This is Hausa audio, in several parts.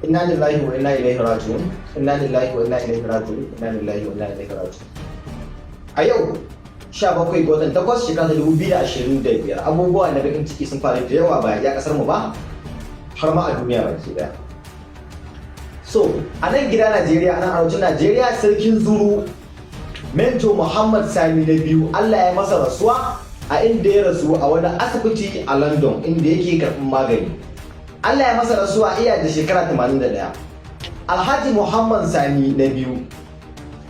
inna lillahi wa inna ilaihi raji'un, inna lillahi wa inna ilaihi raji'un, inna lillahi wa inna ilaihi raji'un. A yau 17 ga watan 8 shekara 2025 abubuwa na bakin ciki sun faru da yawa ba ya kasar mu ba har ma a duniya baki daya. So a nan gida Najeriya, a nan arewacin Najeriya, sarkin zuru Mento Muhammad Sani na biyu Allah ya masa rasuwa a inda ya rasu a wani asibiti a London inda yake karɓar magani. Allah ya masa rasuwa iya da shekara 81. Alhaji Muhammad Sani na biyu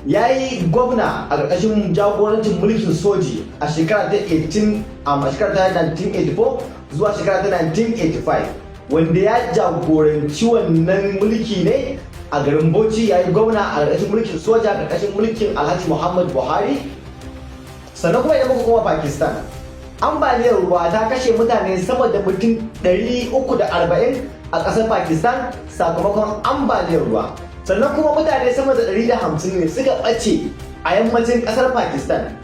ya yi gwamna a ƙarƙashin jagorancin mulkin soji a shekara ta 1984 zuwa shekara ta 1985, wanda ya jagoranci wannan mulki ne a garin Bauchi. Ya yi gwamna a ƙarƙashin mulkin soja a ƙarƙashin mulkin Alhaji Muhammad Buhari. Sannan kuma idan muka koma Pakistan, ambaliyar ruwa ta kashe mutane sama da mutum 340 a ƙasar Pakistan sakamakon ambaliyar ruwa. Sannan kuma mutane sama da 150 ne suka ɓace a yammacin ƙasar Pakistan.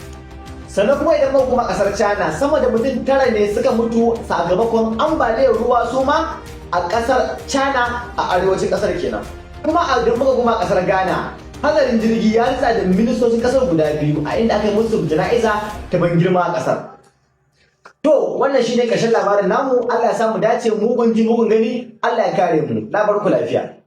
Sannan kuma idan muka kuma ƙasar China, sama da mutum 9 ne suka mutu sakamakon ambaliyar ruwa su ma a ƙasar China a arewacin ƙasar kenan. Kuma a idan muka kuma ƙasar Ghana, hadarin jirgi ya ritsa da ministocin ƙasar guda biyu a inda aka yi musu jana'iza ta ban girma a ƙasar. To wannan shine ƙarshen labarin namu. Allah ya samu dace, mugun ji mugun gani, Allah ya kare mu. Na barku lafiya.